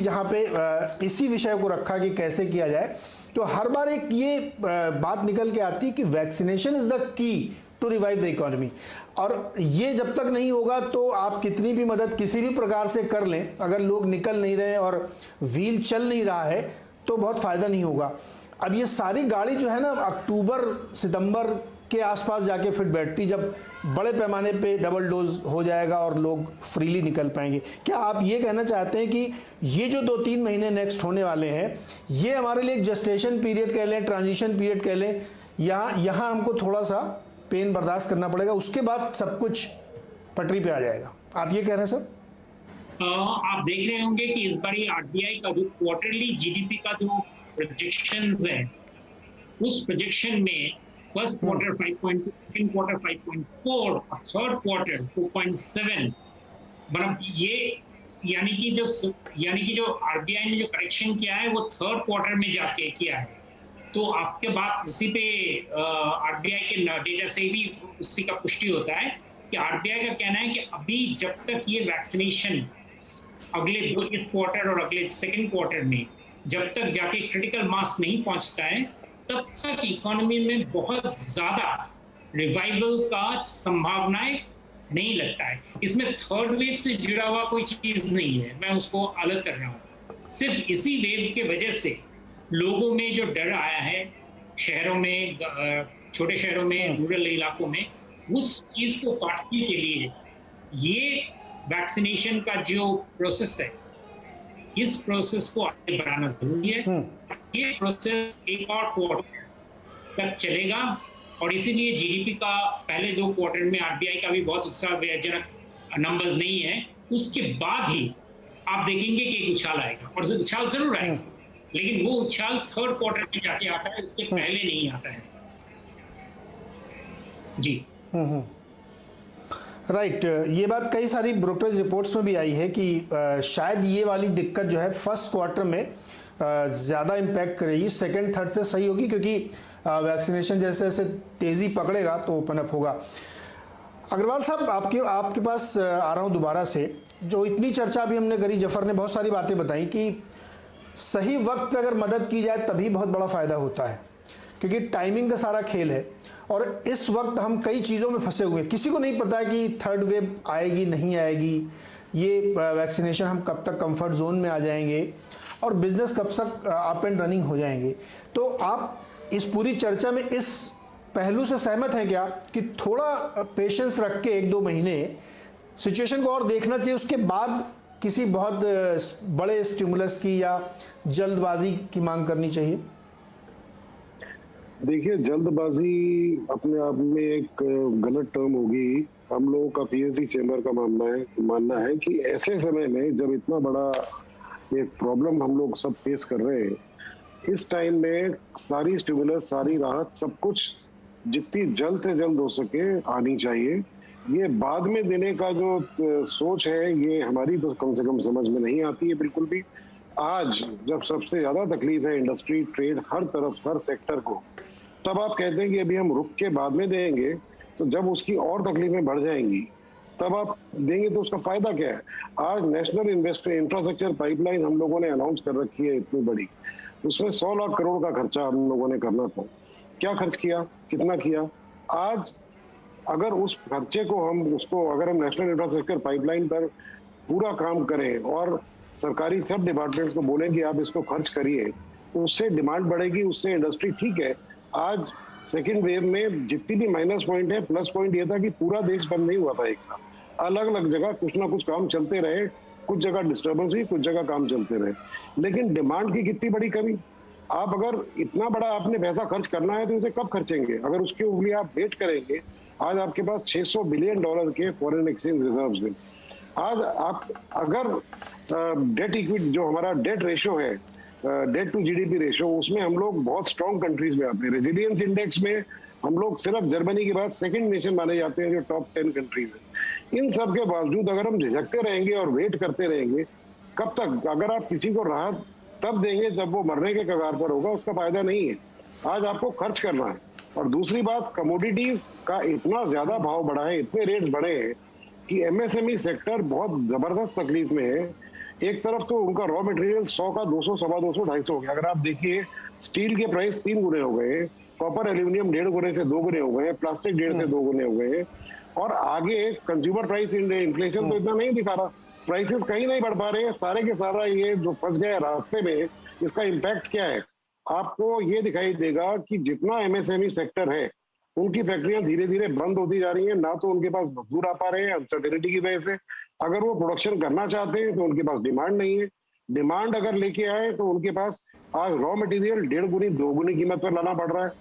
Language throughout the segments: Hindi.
जहाँ पे इसी विषय को रखा कि कैसे किया जाए, तो हर बार एक ये बात निकल के आती है कि vaccination is the key to revive the economy. और ये जब तक नहीं होगा तो आप कितनी भी मदद किसी भी प्रकार से कर लें, अगर लोग निकल नहीं रहे और व्हील चल नहीं रहा है तो बहुत फायदा नहीं होगा। अब ये सारी गाड़ी जो है ना अक्टूबर सितंबर के आसपास जाके फिर बैठती, जब बड़े पैमाने पे डबल डोज हो जाएगा और लोग फ्रीली निकल पाएंगे। क्या आप ये कहना चाहते हैं कि ये जो 2-3 महीने नेक्स्ट होने वाले हैं, ये हमारे लिए एक जस्टेशन पीरियड कह लें, ट्रांजिशन पीरियड कह लें, यहाँ हमको थोड़ा सा पेन बर्दाश्त करना पड़ेगा, उसके बाद सब कुछ पटरी पे आ जाएगा, आप ये कह रहे हैं सर? आप देख रहे होंगे कि इस बार आरबीआई का जो क्वार्टरली जीडीपी का जो प्रोजेक्शंस है, उस प्रोजेक्शन में फर्स्ट क्वार्टर 5.2, सेकंड क्वार्टर 5.4 और थर्ड क्वार्टर 4.7, मतलब ये यानी कि जो आरबीआई ने जो करेक्शन किया है वो थर्ड क्वार्टर में जाके किया है। तो आपके बात इसी पे आरबीआई के डेटा से भी उसी का पुष्टि होता है कि आरबीआई का कहना है कि अभी जब तक ये वैक्सीनेशन अगले इस क्वार्टर और अगले सेकंड क्वार्टर में जब तक जाके क्रिटिकल मास नहीं पहुंचता है, तब तक इकोनॉमी में बहुत ज्यादा रिवाइवल का संभावनाएं नहीं लगता है। इसमें थर्ड वेव से जुड़ा हुआ कोई चीज नहीं है, मैं उसको अलग कर रहा हूँ। सिर्फ इसी वेव के वजह से लोगों में जो डर आया है, शहरों में, छोटे शहरों में, रूरल इलाकों में, उस चीज को काटने के लिए ये वैक्सीनेशन का जो प्रोसेस है, इस प्रोसेस को आगे बढ़ाना जरूरी है। ये प्रोसेस एक और क्वार्टर तक चलेगा और इसीलिए जीडीपी का पहले 2 क्वार्टर में आरबीआई का भी बहुत उत्साहजनक नंबर्स नहीं है। उसके बाद ही आप देखेंगे कि एक उछाल आएगा, और उछाल जरूर आएगा, लेकिन वो उछाल थर्ड क्वार्टर में जाके आता है, उसके पहले नहीं आता है। जी राइट। ये बात कई सारी ब्रोकरेज रिपोर्ट्स में भी आई है कि शायद ये वाली दिक्कत जो है फर्स्ट क्वार्टर में ज़्यादा इम्पैक्ट करेगी, सेकंड थर्ड से सही होगी, क्योंकि वैक्सीनेशन जैसे जैसे तेज़ी पकड़ेगा तो ओपन अप होगा। अग्रवाल साहब, आपके पास आ रहा हूँ दोबारा से। जो इतनी चर्चा अभी हमने करी, जफर ने बहुत सारी बातें बताई कि सही वक्त पे अगर मदद की जाए तभी बहुत बड़ा फ़ायदा होता है, क्योंकि टाइमिंग का सारा खेल है। और इस वक्त हम कई चीज़ों में फंसे हुए हैं, किसी को नहीं पता कि थर्ड वेव आएगी नहीं आएगी, ये वैक्सीनेशन हम कब तक कंफर्ट जोन में आ जाएंगे और बिजनेस कब तक अप एंड रनिंग हो जाएंगे। तो आप इस पूरी चर्चा में इस पहलू से सहमत हैं क्या कि थोड़ा पेशेंस रख के 1-2 महीने सिचुएशन को और देखना चाहिए, उसके बाद किसी बहुत बड़े स्टिमुलस की या जल्दबाजी की मांग करनी चाहिए? देखिए, जल्दबाजी अपने आप में एक गलत टर्म होगी। हम लोगों का पीएचडी चैम्बर का मानना है कि ऐसे समय में जब इतना बड़ा एक प्रॉब्लम हम लोग सब फेस कर रहे हैं, इस टाइम में सारी स्टिमुलस, सारी राहत, सब कुछ जितनी जल्द से जल्द हो सके आनी चाहिए। ये बाद में देने का जो सोच है, ये हमारी तो कम से कम समझ में नहीं आती है बिल्कुल भी। आज जब सबसे ज्यादा तकलीफ है इंडस्ट्री, ट्रेड, हर तरफ, हर सेक्टर को, तब आप कहते हैं कि अभी हम रुक के बाद में देंगे, तो जब उसकी और तकलीफें बढ़ जाएंगी तब आप देंगे तो उसका फायदा क्या है? आज नेशनल इंफ्रास्ट्रक्चर पाइपलाइन हम लोगों ने अनाउंस कर रखी है इतनी बड़ी, उसमें 100 लाख करोड़ का खर्चा हम लोगों ने करना था। क्या खर्च किया, कितना किया? आज अगर उस खर्चे को अगर हम नेशनल इंफ्रास्ट्रक्चर पाइपलाइन पर पूरा काम करें और सरकारी सब डिपार्टमेंट्स को बोलें कि आप इसको खर्च करिए, तो उससे डिमांड बढ़ेगी, उससे इंडस्ट्री ठीक है। आज सेकेंड वेव में जितनी भी माइनस पॉइंट है, प्लस पॉइंट ये था कि पूरा देश बंद नहीं हुआ था एक साथ, अलग अलग जगह कुछ ना कुछ काम चलते रहे, कुछ जगह डिस्टर्बेंस हुई, कुछ जगह काम चलते रहे, लेकिन डिमांड की कितनी बड़ी कमी। आप अगर इतना बड़ा आपने पैसा खर्च करना है तो उसे कब खर्चेंगे? अगर उसके लिए आप वेट करेंगे, आज आपके पास $600 बिलियन के फॉरेन एक्सचेंज रिजर्व्स हैं। आज आप अगर डेट इक्विटी, जो हमारा डेट रेशो है, डेट टू जीडीपी रेशो, उसमें हम लोग बहुत स्ट्रॉन्ग कंट्रीज में आते हैं। रेजिलियंस इंडेक्स में हम लोग सिर्फ जर्मनी के बाद सेकंड नेशन माने जाते हैं जो टॉप 10 कंट्रीज है। इन सब के बावजूद अगर हम झिझकते रहेंगे और वेट करते रहेंगे, कब तक? अगर आप किसी को राहत तब देंगे जब वो मरने के कगार पर होगा, उसका फायदा नहीं है। आज आपको खर्च करना है। और दूसरी बात, कमोडिटीज का इतना ज्यादा भाव बढ़ा है, इतने रेट बढ़े हैं कि एमएसएमई सेक्टर बहुत जबरदस्त तकलीफ में है। एक तरफ तो उनका रॉ मटेरियल 100 का 200, सवा 200, 250 हो गया। अगर आप देखिए स्टील के प्राइस 3 गुने हो गए, कॉपर एल्यूमिनियम 1.5 गुने से 2 गुने हो गए, प्लास्टिक 1.5 से 2 गुने हो गए, और आगे कंज्यूमर प्राइस इन्फ्लेशन तो इतना नहीं दिखा रहा, प्राइसेस कहीं नहीं बढ़ पा रहे हैं। सारे के सारा ये जो फंस गया रास्ते में, इसका इम्पैक्ट क्या है आपको ये दिखाई देगा कि जितना एमएसएमई सेक्टर है उनकी फैक्ट्रियां धीरे धीरे बंद होती जा रही हैं, ना तो उनके पास मजदूर आ पा रहे हैं अनसर्टेनिटी की वजह से। अगर वो प्रोडक्शन करना चाहते हैं तो उनके पास डिमांड नहीं है, डिमांड अगर लेके आए तो उनके पास आज रॉ मटेरियल 1.5 गुनी 2 गुनी कीमत पर लाना पड़ रहा है।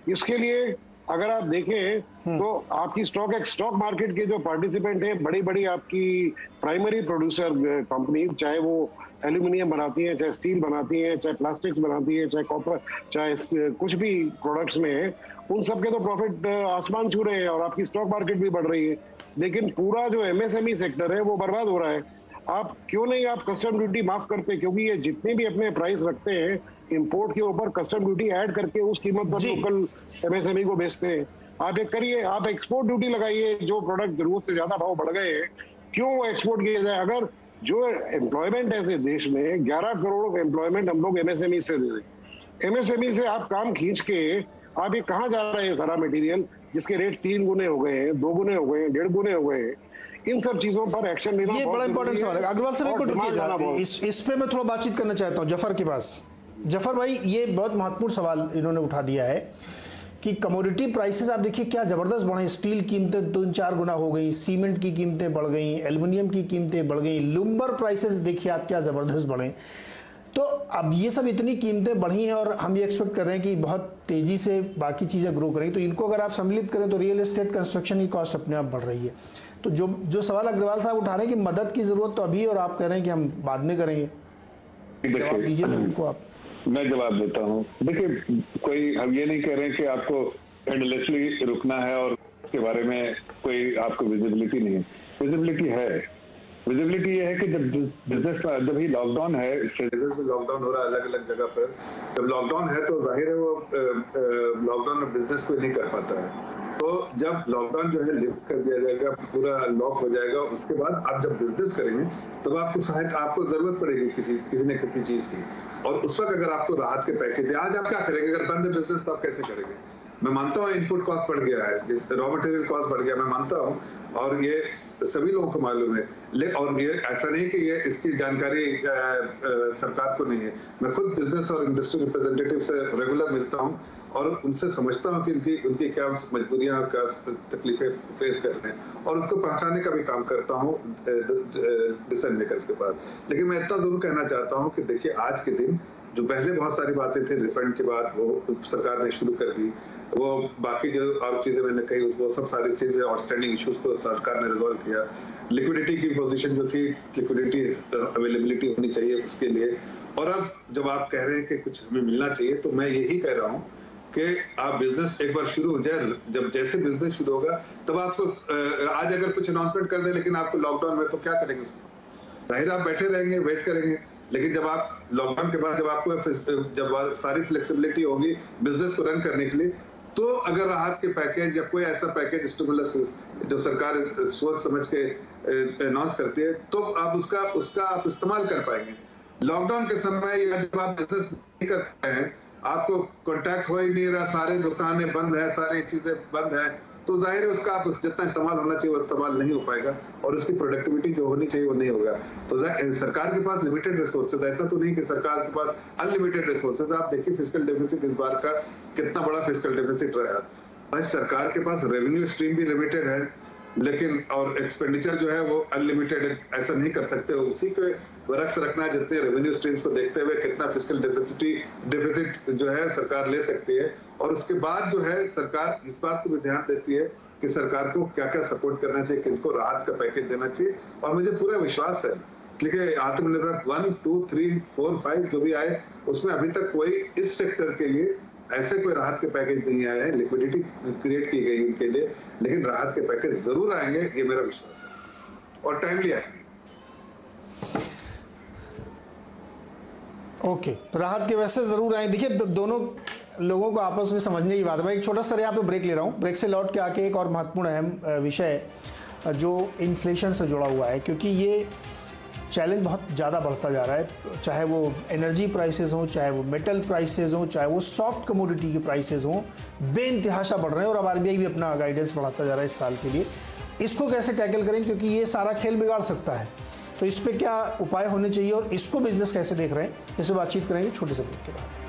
इसके लिए अगर आप देखें तो आपकी स्टॉक मार्केट के जो पार्टिसिपेंट हैं, बड़ी बड़ी आपकी प्राइमरी प्रोड्यूसर कंपनी, चाहे वो एल्यूमिनियम बनाती हैं, चाहे स्टील बनाती हैं, चाहे प्लास्टिक्स बनाती हैं, चाहे कॉपर, चाहे कुछ भी प्रोडक्ट्स में, उन सब के तो प्रॉफिट आसमान छू रहे हैं और आपकी स्टॉक मार्केट भी बढ़ रही है। लेकिन पूरा जो एमएसएमई सेक्टर है वो बर्बाद हो रहा है। आप क्यों नहीं आप कस्टम ड्यूटी माफ करते, क्योंकि ये जितने भी अपने प्राइस रखते हैं इंपोर्ट के ऊपर कस्टम ड्यूटी ऐड करके उस कीमत पर लोकल एमएसएमई को बेचते हैं। आप एक करिए, आप एक्सपोर्ट ड्यूटी लगाइए, जो प्रोडक्ट जरूरत से ज्यादा भाव बढ़ गए हैं क्यों वो एक्सपोर्ट किए जाए। अगर जो एम्प्लॉयमेंट है देश में 11 करोड़ एम्प्लॉयमेंट हम लोग एमएसएमई से दे दें, एमएसएमई से आप काम खींच के आप ये कहाँ जा रहा है सारा मटेरियल जिसके रेट 3 गुने हो गए हैं, 2 गुने हो गए हैं, 1.5 गुने हो गए हैं। इन सब चीजों पर एक्शन लेना ये बड़ा इंपॉर्टेंट सवाल है। अग्रवाल साहब एक मिनट रुकिए, इस पे मैं थोड़ा बातचीत करना चाहता हूँ जफर के पास। जफर भाई, ये बहुत महत्वपूर्ण सवाल इन्होंने उठा दिया है कि कमोडिटी प्राइसेस आप देखिए क्या जबरदस्त बढ़े। स्टील कीमतें 3-4 गुना हो गई, सीमेंट की कीमतें बढ़ गई, एल्युमिनियम की कीमतें बढ़ गई, लुम्बर प्राइसेस देखिए आप क्या जबरदस्त बढ़े। तो अब ये सब इतनी कीमतें बढ़ी हैं और हम ये एक्सपेक्ट कर रहे हैं कि बहुत तेजी से बाकी चीज़ें ग्रो करेंगी, तो इनको अगर आप सम्मिलित करें तो रियल एस्टेट कंस्ट्रक्शन की कॉस्ट अपने आप बढ़ रही है। तो जो सवाल अग्रवाल साहब उठा रहे हैं कि मदद की जरूरत तो अभी, और आप कह रहे हैं कि हम बाद में करेंगे, जवाब दीजिए उनको आप। मैं जवाब देता हूँ। देखिए, कोई हम ये नहीं कह रहे हैं कि आपको एंडलेसली रुकना है और उसके बारे में कोई आपको विजिबिलिटी नहीं है। विजिबिलिटी है। विजिबिलिटी ये है कि जब बिजनेस का जब ही लॉकडाउन है, बिजनेस में लॉकडाउन हो रहा है अलग अलग जगह पर, जब लॉकडाउन है तो जाहिर है वो लॉकडाउन में बिजनेस कोई नहीं कर पाता है। तो जब लॉकडाउन जो है लिफ्ट कर दिया जाएगा, पूरा लॉक हो जाएगा, उसके बाद आप जब बिजनेस करेंगे तब आपको सहायता, आपको जरूरत पड़ेगी किसी न किसी चीज की, और उस वक्त अगर आपको राहत के पैकेज, आज आप क्या करेंगे? अगर बंद है बिजनेस तो आप कैसे करेंगे? मैं मानता हूँ इनपुट कॉस्ट बढ़ गया है, रॉ मटेरियल कॉस्ट बढ़ गया, मैं मानता हूँ, और ये सभी लोगों को मालूम है। और ये ऐसा नहीं कि ये इसकी जानकारी सरकार को नहीं है। मैं खुद बिजनेस और इंडस्ट्री रिप्रेजेंटेटिव से रेगुलर मिलता हूँ और उनसे समझता हूँ कि उनकी क्या मजबूरियां, क्या तकलीफें फेस कर रहे हैं, और उसको पहचानने का भी काम करता हूँ डिसीजन मेकर्स के पास। लेकिन मैं इतना जरूर कहना चाहता हूँ कि देखिए, आज के दिन जो पहले बहुत सारी बातें थी रिफंड के बाद वो सरकार ने शुरू कर दी, वो बाकी जो और चीजें मैंने कही वो सब सारी चीजें आउटस्टैंडिंग इश्यूज को सरकार ने रिजॉल्व किया। लिक्विडिटी की पोजीशन जो थी, लिक्विडिटी अवेलेबिलिटी होनी चाहिए उसके लिए। और अब जब आप कह रहे हैं कि कुछ हमें मिलना चाहिए, तो मैं यही कह रहा हूँ कि आप बिजनेस एक बार शुरू हो जाए, जब जैसे बिजनेस शुरू होगा तब आपको आज अगर कुछ अनाउंसमेंट कर दे लेकिन आपको लॉकडाउन में, तो क्या करेंगे उसको? जाहिर आप बैठे रहेंगे, वेट करेंगे। लेकिन जब आप लॉकडाउन के बाद जब आपको जब सारी फ्लेक्सिबिलिटी होगी बिजनेस को रन करने के लिए, तो अगर राहत के पैकेज या कोई ऐसा पैकेज स्टिमुलस जो सरकार सोच समझ के अनाउंस करती है, तो आप उसका आप इस्तेमाल कर पाएंगे। लॉकडाउन के समय या जब आप बिजनेस नहीं कर रहे हैं, आपको कॉन्टैक्ट हो ही नहीं रहा, सारे दुकानें बंद है, सारी चीजें बंद है, तो जाहिर है उसका आप जितना इस्तेमाल होना चाहिए वो इस्तेमाल नहीं हो पाएगा और उसकी प्रोडक्टिविटी जो होनी चाहिए वो नहीं होगा। तो सरकार के पास लिमिटेड रिसोर्सेज, ऐसा तो नहीं कि सरकार के पास अनलिमिटेड रिसोर्सेज। आप देखिए फिस्कल डेफिसिट इस बार का कितना बड़ा फिस्कल डेफिसिट रहा। भाई सरकार के पास रेवेन्यू स्ट्रीम भी लिमिटेड है, लेकिन और एक्सपेंडिचर जो है वो अनलिमिटेड है, ऐसा नहीं कर सकते। उसी के रक्स रखना है जितने रेवेन्यू स्ट्रीम्स को देखते हुए कितना फिस्कल डेफिसिट जो है सरकार ले सकती है, और उसके बाद जो है सरकार इस बात को भी ध्यान देती है कि सरकार को क्या क्या सपोर्ट करना चाहिए, किनको राहत का पैकेज देना चाहिए। और मुझे पूरा विश्वास है कि आत्मनिर्भर 1, 2, 3, 4, 5 जो भी आए, उसमें अभी तक कोई इस सेक्टर के लिए ऐसे कोई राहत के पैकेज नहीं आए हैं। लिक्विडिटी क्रिएट की गई उनके लिए, लेकिन राहत के पैकेज जरूर आएंगे, ये मेरा विश्वास है, और टाइमली आएंगे। ओके, राहत के वैसे जरूर आए। देखिए, दोनों लोगों को आपस में समझने की बात है। मैं एक छोटा सा यहाँ पे ब्रेक ले रहा हूँ। ब्रेक से लौट के आके एक और महत्वपूर्ण अहम विषय जो इन्फ्लेशन से जुड़ा हुआ है, क्योंकि ये चैलेंज बहुत ज़्यादा बढ़ता जा रहा है, चाहे वो एनर्जी प्राइसेस हों, चाहे वो मेटल प्राइसेस हों, चाहे वो सॉफ्ट कमोडिटी के प्राइसेस हों, बेइंतहाशा बढ़ रहे हैं। और अब आरबीआई भी अपना गाइडेंस बढ़ाता जा रहा है इस साल के लिए। इसको कैसे टैकल करें, क्योंकि ये सारा खेल बिगाड़ सकता है, तो इस पर क्या उपाय होने चाहिए और इसको बिजनेस कैसे देख रहे हैं, इस पर बातचीत करेंगे छोटे से ब्रेक के बाद।